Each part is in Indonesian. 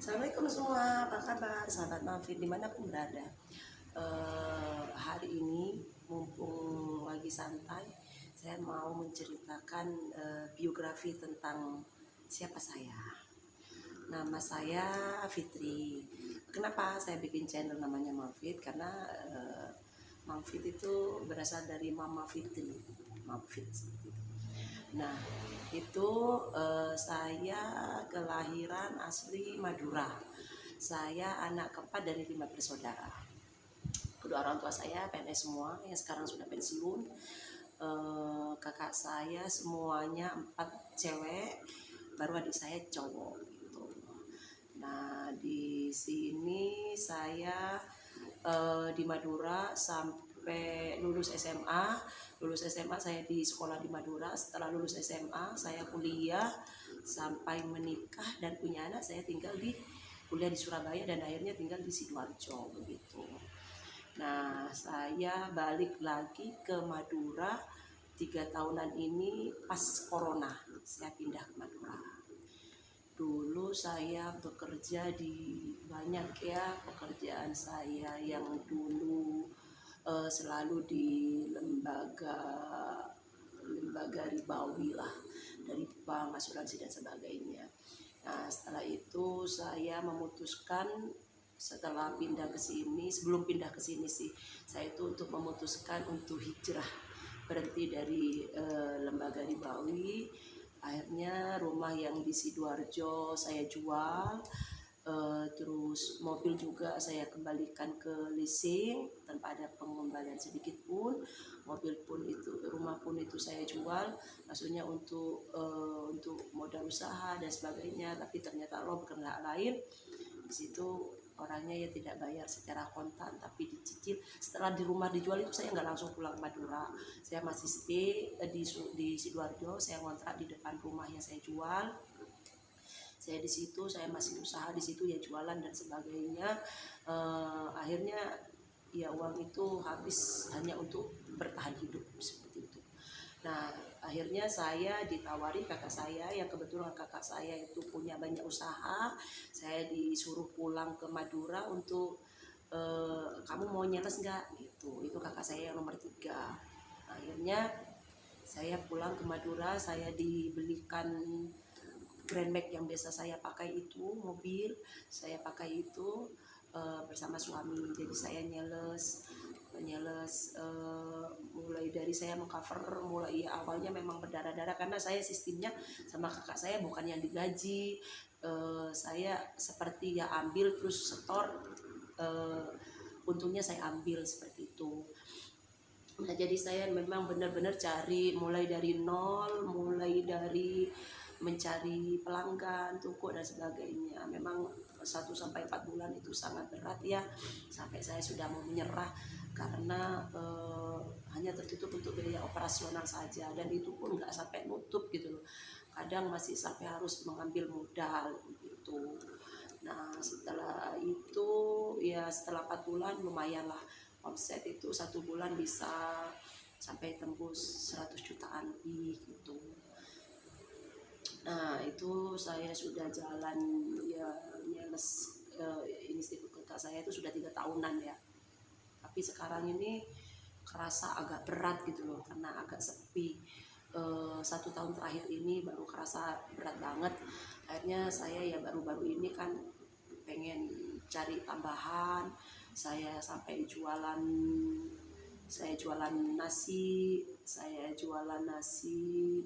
Assalamualaikum semua, apa kabar sahabat Mafid dimanapun berada. Hari ini mumpung lagi santai, saya mau menceritakan biografi tentang siapa saya. Nama saya Fitri. Kenapa saya bikin channel namanya Mafid? Karena Mafid itu berasal dari Mama Fitri, Mafid seperti itu. Nah, itu saya kelahiran asli Madura. Saya anak keempat dari 5 bersaudara. Kedua orang tua saya PNS semua, yang sekarang sudah pensiun. Kakak saya semuanya 4 cewek, baru adik saya cowok gitu. Nah, di sini saya di Madura sampai lulus SMA. Lulus SMA saya di sekolah di Madura. Setelah lulus SMA saya kuliah sampai menikah dan punya anak. Saya kuliah di Surabaya dan akhirnya tinggal di Sidoarjo begitu. Nah, saya balik lagi ke Madura 3 tahunan ini pas corona. Saya pindah ke Madura. Dulu saya bekerja di banyak ya pekerjaan saya yang dulu selalu di lembaga ribawi lah, dari bank, asuransi dan sebagainya. Nah, setelah itu saya memutuskan setelah pindah ke sini, sebelum pindah ke sini sih, saya itu untuk memutuskan untuk hijrah, berhenti dari lembaga ribawi. Akhirnya rumah yang di Sidoarjo saya jual, terus mobil juga saya kembalikan ke leasing tanpa ada pengembalian sedikit pun. Mobil pun itu, rumah pun itu saya jual, maksudnya untuk modal usaha dan sebagainya. Tapi ternyata Allah berkehendak lain. Di situ orangnya ya tidak bayar secara kontan tapi dicicil. Setelah di rumah dijual itu saya nggak langsung pulang ke Madura, saya masih stay di Sidoarjo. Saya ngontrak di depan rumah yang saya jual. Saya di situ, saya masih usaha di situ ya, jualan dan sebagainya. Akhirnya ya uang itu habis hanya untuk bertahan hidup seperti itu. Nah, akhirnya saya ditawari kakak saya, yang kebetulan kakak saya itu punya banyak usaha. Saya disuruh pulang ke Madura untuk kamu mau nyeles nggak gitu. Itu kakak saya yang nomor 3. Akhirnya saya pulang ke Madura, saya dibelikan Grand Max yang biasa saya pakai itu, mobil saya pakai itu bersama suami. Jadi saya nyeles mulai dari saya mengcover, mulai ya awalnya memang berdarah-darah karena saya sistemnya sama kakak saya bukan yang digaji. Saya seperti ya ambil terus setor, untungnya saya ambil seperti itu. Nah, jadi saya memang benar-benar cari mulai dari nol, mulai dari mencari pelanggan, toko dan sebagainya. Memang 1 sampai 4 bulan itu sangat berat ya, sampai saya sudah mau menyerah karena hanya tertutup untuk biaya operasional saja, dan itu pun nggak sampai nutup gitu loh. Kadang masih sampai harus mengambil modal gitu. Nah, setelah itu ya setelah 4 bulan lumayan lah, omset itu 1 bulan bisa sampai tembus 100 jutaan lebih gitu. Nah, itu saya sudah jalan ya nyeles institut kakak saya itu sudah 3 tahunan ya. Tapi sekarang ini kerasa agak berat gitu loh karena agak sepi. 1 tahun terakhir ini baru kerasa berat banget. Akhirnya saya ya baru-baru ini kan pengen cari tambahan. Saya jualan nasi,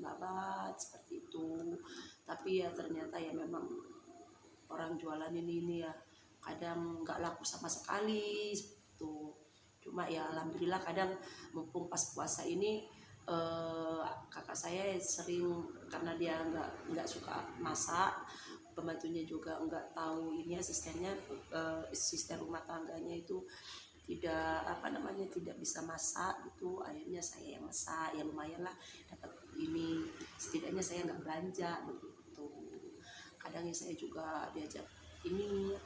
babat seperti itu. Tapi ya ternyata ya memang orang jualan ini ya kadang nggak laku sama sekali gitu. Cuma ya alhamdulillah kadang mumpung pas puasa ini kakak saya sering, karena dia nggak suka masak, pembantunya juga nggak tahu ini asistennya, asisten rumah tangganya itu tidak bisa masak gitu. Akhirnya saya yang masak, ya lumayan lah dapat ini, setidaknya saya nggak belanja begitu. Kadang ya saya juga diajak ini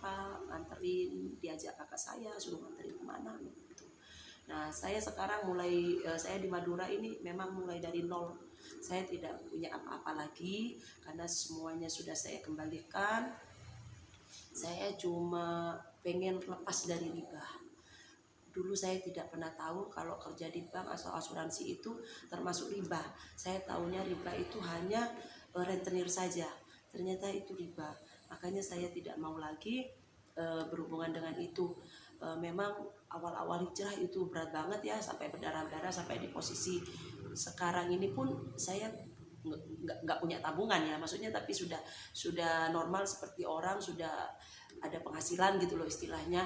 nganterin, diajak kakak saya suruh nganterin kemana gitu. Nah, saya sekarang saya di Madura ini memang mulai dari nol. Saya tidak punya apa-apa lagi karena semuanya sudah saya kembalikan. Saya saya cuma pengen lepas dari riba. Dulu saya tidak pernah tahu kalau kerja di bank atau asuransi itu termasuk riba. Saya tahunya riba itu hanya rentenir saja. Ternyata itu riba. Makanya saya tidak mau lagi berhubungan dengan itu. Memang awal-awal hijrah itu berat banget ya, sampai berdarah-darah, sampai di posisi sekarang ini pun saya nggak punya tabungan ya, maksudnya, tapi sudah normal seperti orang, sudah ada penghasilan gitu loh istilahnya.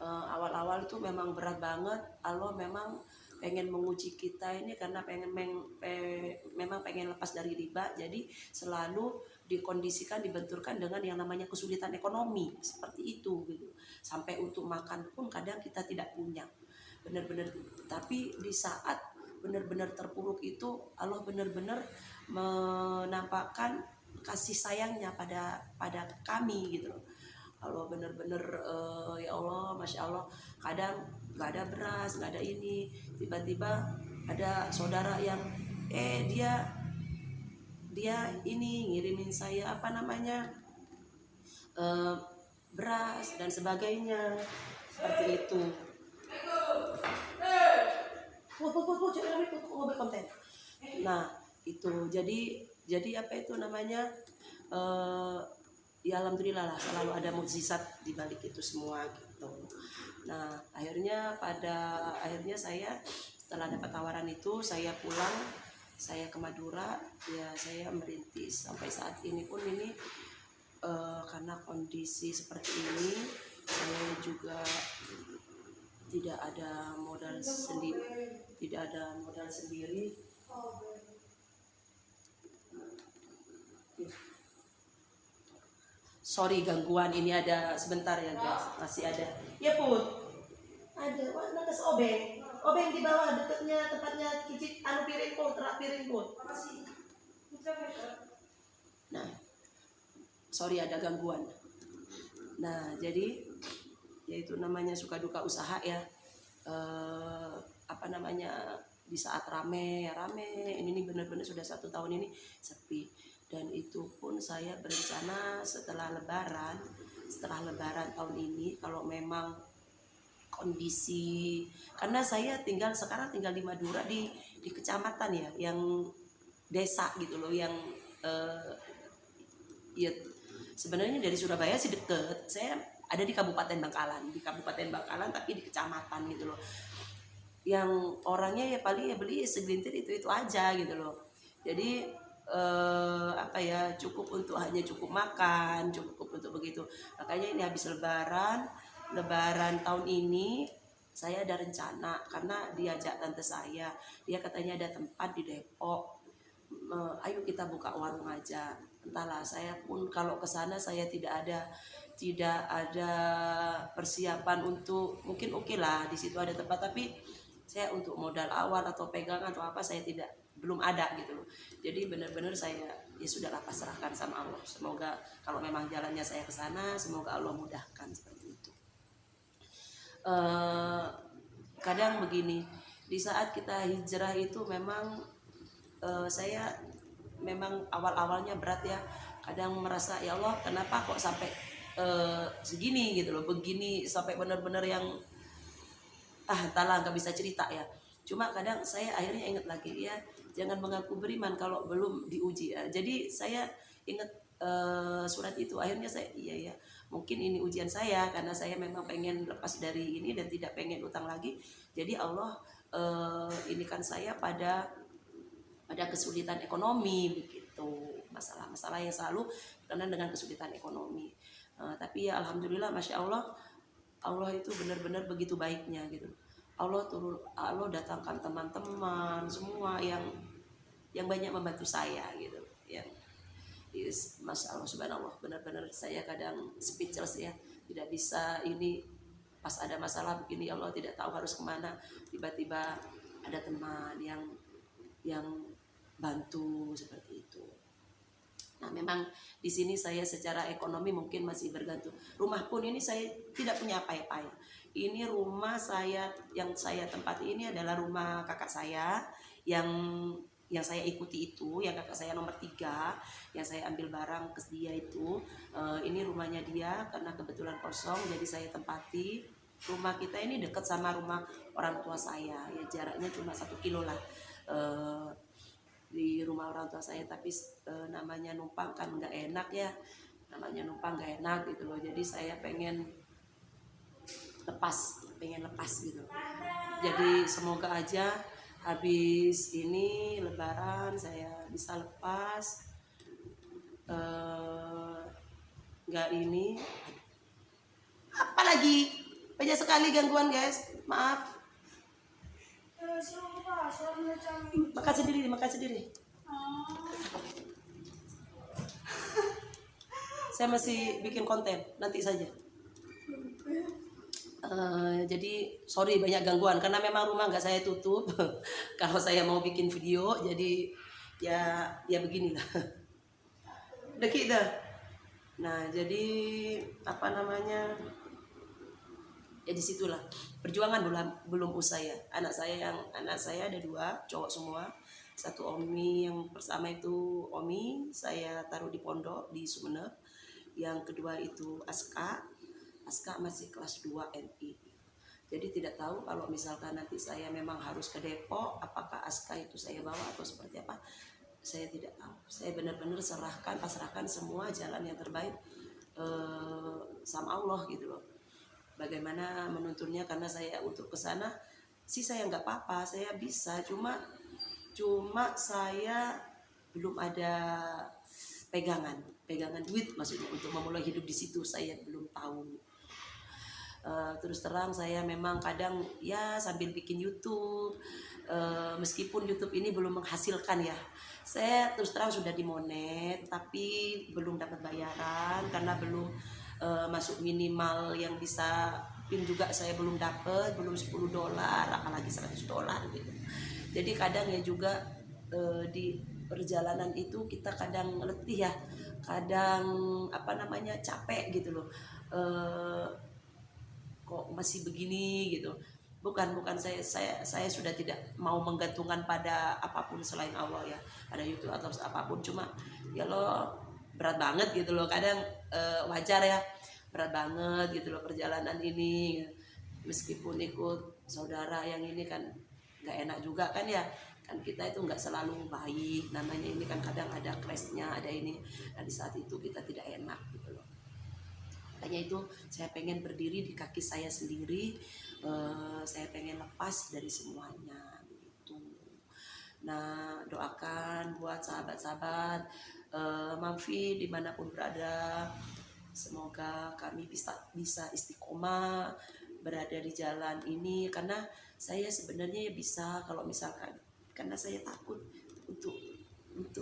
Awal-awal itu memang berat banget. Allah memang pengen menguji kita ini karena memang pengen lepas dari riba, jadi selalu dikondisikan, dibenturkan dengan yang namanya kesulitan ekonomi seperti itu gitu. Sampai untuk makan pun kadang kita tidak punya, benar-benar. Tapi di saat benar-benar terpuruk itu Allah benar-benar menampakkan kasih sayangnya pada kami gitu loh. Allah benar-benar ya Allah, Masya Allah, kadang nggak ada beras, nggak ada ini, tiba-tiba ada saudara yang dia ini ngirimin saya eh, beras dan sebagainya seperti itu. Nah itu jadi apa itu namanya, ya alhamdulillah lah, selalu ada mukjizat di balik itu semua gitu. Nah akhirnya saya setelah dapat tawaran itu, saya pulang, saya ke Madura, ya saya merintis sampai saat ini pun ini. Karena kondisi seperti ini, saya juga tidak ada modal sendiri. Sorry gangguan, ini ada sebentar ya guys, masih ada. Ya Put, ada warna kes obeng di bawah dekatnya tempatnya cuci piring Put, terak piring Put. Nah, sorry ada gangguan. Nah jadi yaitu namanya suka duka usaha ya. Di saat rame ini benar-benar sudah 1 tahun ini sepi. Dan itu pun saya berencana setelah lebaran tahun ini, kalau memang kondisi, karena saya sekarang tinggal di Madura, di kecamatan ya, yang desa gitu loh, yang ya sebenarnya dari Surabaya sih deket. Saya ada di Kabupaten Bangkalan tapi di kecamatan gitu loh, yang orangnya ya paling ya beli segelintir itu aja gitu loh. Jadi hanya cukup makan, cukup untuk begitu. Makanya ini habis lebaran tahun ini saya ada rencana, karena diajak tante saya, dia katanya ada tempat di Depok, ayo kita buka warung aja. Entahlah, saya pun kalau ke sana saya tidak ada persiapan untuk, mungkin oke lah di situ ada tempat, tapi saya untuk modal awal atau pegangan atau apa saya belum ada gitu loh. Jadi benar-benar saya ya sudahlah, pasrahkan sama Allah. Semoga kalau memang jalannya saya ke sana, semoga Allah mudahkan seperti itu. Kadang begini, di saat kita hijrah itu memang saya memang awal-awalnya berat ya. Kadang merasa ya Allah, kenapa kok sampai segini gitu loh, begini, sampai benar-benar yang entahlah, nggak bisa cerita ya. Cuma kadang saya akhirnya ingat lagi ya, jangan mengaku beriman kalau belum diuji ya. Jadi saya ingat surat itu, akhirnya saya iya ya, mungkin ini ujian saya, karena saya memang pengen lepas dari ini dan tidak pengen utang lagi. Jadi Allah ini kan saya pada kesulitan ekonomi begitu, masalah yang selalu berkenaan dengan kesulitan ekonomi. Tapi ya alhamdulillah, Masya Allah, Allah itu benar-benar begitu baiknya gitu. Allah datangkan teman-teman semua yang banyak membantu saya gitu. Yes, Masya Allah, subhanallah, benar-benar saya kadang speechless ya, tidak bisa ini. Pas ada masalah begini, ya Allah tidak tahu harus kemana, tiba-tiba ada teman yang bantu seperti itu. Nah memang di sini saya secara ekonomi mungkin masih bergantung. Rumah pun ini saya tidak punya apa-apa ya. Ini rumah saya yang saya tempati ini adalah rumah kakak saya yang yang saya ikuti itu, yang kakak saya nomor 3, yang saya ambil barang ke dia itu, ini rumahnya dia karena kebetulan kosong, jadi saya tempati. Rumah kita ini dekat sama rumah orang tua saya, ya jaraknya cuma 1 kilo lah, di rumah orang tua saya. Tapi namanya numpang kan nggak enak ya, namanya numpang nggak enak gitu loh. Jadi saya pengen lepas gitu. Jadi semoga aja habis ini Lebaran saya bisa lepas, nggak ini. Apalagi banyak sekali gangguan guys, maaf. Makan sendiri. Saya masih bikin konten, nanti saja. Jadi sorry banyak gangguan karena memang rumah nggak saya tutup. Kalau saya mau bikin video, jadi ya beginilah. Udah gitu. Nah jadi apa namanya? Ya disitulah perjuangan belum usai ya. Anak saya ada 2 cowok semua. Satu Omi, yang pertama itu Omi, saya taruh di pondok di Sumeneb. Yang kedua itu Aska masih kelas 2 MI. Jadi tidak tahu kalau misalkan nanti saya memang harus ke Depok, apakah Aska itu saya bawa atau seperti apa, saya tidak tahu. Saya benar-benar pasrahkan semua jalan yang terbaik sama Allah gitu loh. Bagaimana menuntunnya, karena saya untuk ke sana sih saya nggak apa-apa, saya bisa, cuma saya belum ada pegangan duit, maksudnya untuk memulai hidup di situ saya belum tahu. Terus terang saya memang kadang ya sambil bikin YouTube, meskipun YouTube ini belum menghasilkan ya. Saya terus terang sudah dimonet tapi belum dapat bayaran karena belum masuk minimal yang bisa pin juga, saya belum dapat, belum $10 apalagi $100 gitu. Jadi kadang ya juga di perjalanan itu kita kadang letih ya, kadang apa namanya capek gitu loh. Kok masih begini gitu. Bukan saya sudah tidak mau menggantungkan pada apapun selain Allah ya, pada YouTube atau apapun, cuma ya lo berat banget gitu loh kadang, wajar ya, berat banget gitu loh perjalanan ini. Meskipun ikut saudara yang ini kan nggak enak juga kan ya, kan kita itu nggak selalu baik, namanya ini kan kadang ada clash-nya, ada ini. Nah di saat itu kita tidak enak gitu loh. Makanya itu saya pengen berdiri di kaki saya sendiri, saya pengen lepas dari semuanya begitu. Nah doakan buat sahabat-sahabat Mamfi dimanapun berada, semoga kami bisa istiqomah berada di jalan ini, karena saya sebenarnya bisa kalau misalkan, karena saya takut untuk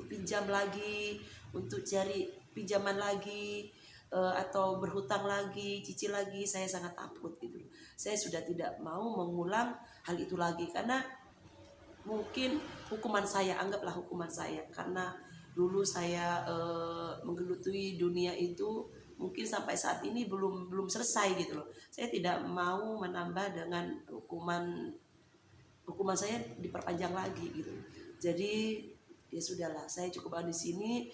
pinjam lagi, untuk cari pinjaman lagi, atau berhutang lagi, cicil lagi, saya sangat takut gitu. Saya sudah tidak mau mengulang hal itu lagi, karena mungkin hukuman saya, anggaplah hukuman saya, karena dulu saya menggeluti dunia itu mungkin sampai saat ini belum selesai gitu loh. Saya tidak mau menambah dengan hukuman saya diperpanjang lagi gitu. Jadi ya sudahlah, saya cukup di sini,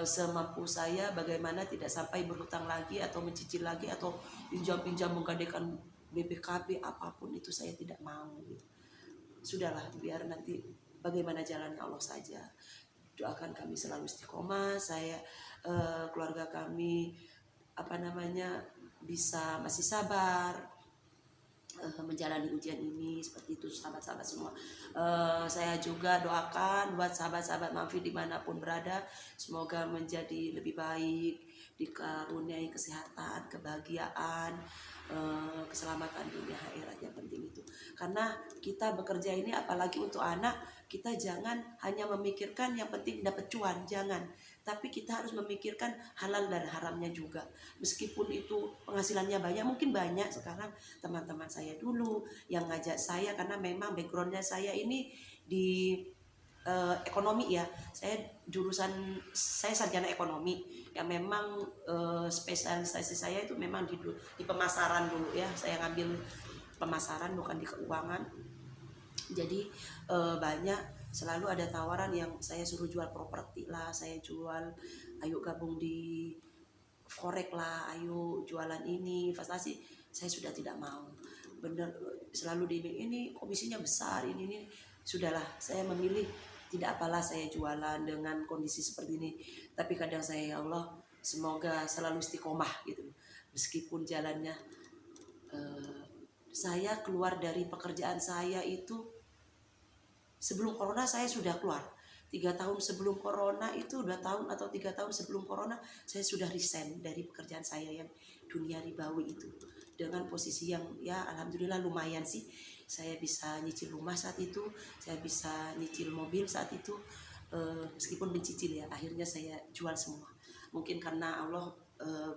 semampu saya, bagaimana tidak sampai berhutang lagi atau mencicil lagi atau pinjam menggadekan BPKB apapun itu saya tidak mau gitu. Sudahlah, biar nanti bagaimana jalannya Allah saja. Doakan kami selalu istiqomah, saya keluarga kami apa namanya bisa masih sabar menjalani ujian ini, seperti itu sahabat-sahabat semua. Saya juga doakan buat sahabat-sahabat Mamfi dimanapun berada, semoga menjadi lebih baik, dikaruniai kesehatan, kebahagiaan, keselamatan dunia akhirat, yang penting itu. Karena kita bekerja ini apalagi untuk anak, kita jangan hanya memikirkan yang penting dapat cuan, jangan. Tapi kita harus memikirkan halal dan haramnya juga. Meskipun itu penghasilannya banyak, mungkin banyak sekarang teman-teman saya dulu yang ngajak saya, karena memang backgroundnya saya ini di ekonomi ya. Saya sarjana ekonomi yang memang spesialisasi saya itu memang di pemasaran dulu ya. Saya ngambil pemasaran bukan di keuangan. Jadi banyak selalu ada tawaran yang saya suruh jual properti lah, saya jual, ayo gabung di forex lah, ayo jualan ini investasi. Saya sudah tidak mau, bener, selalu dibilang ini komisinya besar, ini sudahlah, saya memilih tidak apalah saya jualan dengan kondisi seperti ini. Tapi kadang saya, ya Allah, semoga selalu istiqomah gitu, meskipun jalannya saya keluar dari pekerjaan saya itu sebelum corona. Saya sudah keluar 3 tahun sebelum corona, itu 2 tahun atau 3 tahun sebelum corona saya sudah resign dari pekerjaan saya yang dunia ribawi itu, dengan posisi yang ya alhamdulillah lumayan sih. Saya bisa nyicil rumah saat itu, saya bisa nyicil mobil saat itu, meskipun mencicil ya, akhirnya saya jual semua. Mungkin karena Allah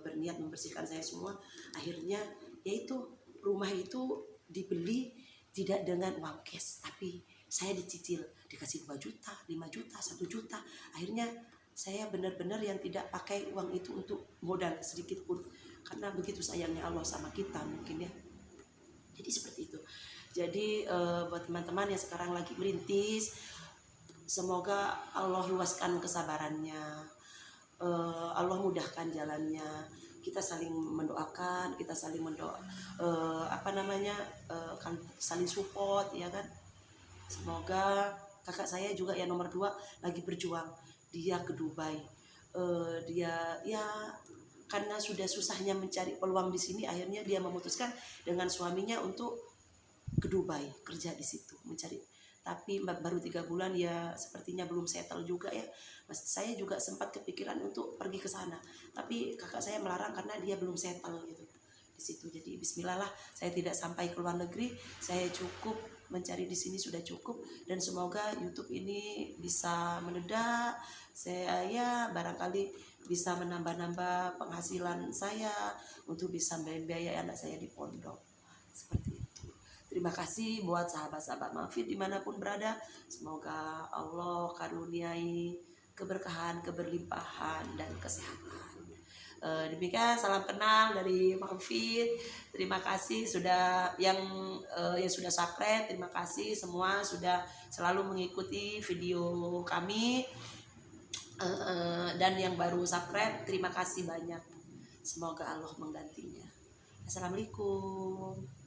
berniat membersihkan saya semua, akhirnya yaitu rumah itu dibeli tidak dengan uang cash, tapi saya dicicil, dikasih 2 juta, 5 juta, 1 juta. Akhirnya saya benar-benar yang tidak pakai uang itu untuk modal sedikit pun, karena begitu sayangnya Allah sama kita mungkin ya. Jadi seperti itu. Jadi buat teman-teman yang sekarang lagi merintis, semoga Allah luaskan kesabarannya, Allah mudahkan jalannya. Kita saling mendoakan, kita saling kan saling support ya kan. Semoga kakak saya juga yang nomor 2 lagi berjuang, dia ke Dubai. Dia ya karena sudah susahnya mencari peluang di sini, akhirnya dia memutuskan dengan suaminya untuk ke Dubai kerja di situ mencari. Tapi baru 3 bulan ya, sepertinya belum settle juga ya. Saya juga sempat kepikiran untuk pergi ke sana, tapi kakak saya melarang karena dia belum settle gitu di situ. Jadi Bismillah lah, saya tidak sampai ke luar negeri, saya cukup mencari di sini sudah cukup. Dan semoga YouTube ini bisa meledak, saya ya barangkali bisa menambah-nambah penghasilan saya untuk bisa membiayai anak saya di pondok seperti itu. Terima kasih buat sahabat-sahabat Mahfid dimanapun berada. Semoga Allah karuniai keberkahan, keberlimpahan, dan kesehatan. Demikian salam kenal dari Mahfid. Terima kasih sudah yang sudah subscribe. Terima kasih semua sudah selalu mengikuti video kami. Dan yang baru subscribe, terima kasih banyak. Semoga Allah menggantinya. Assalamualaikum.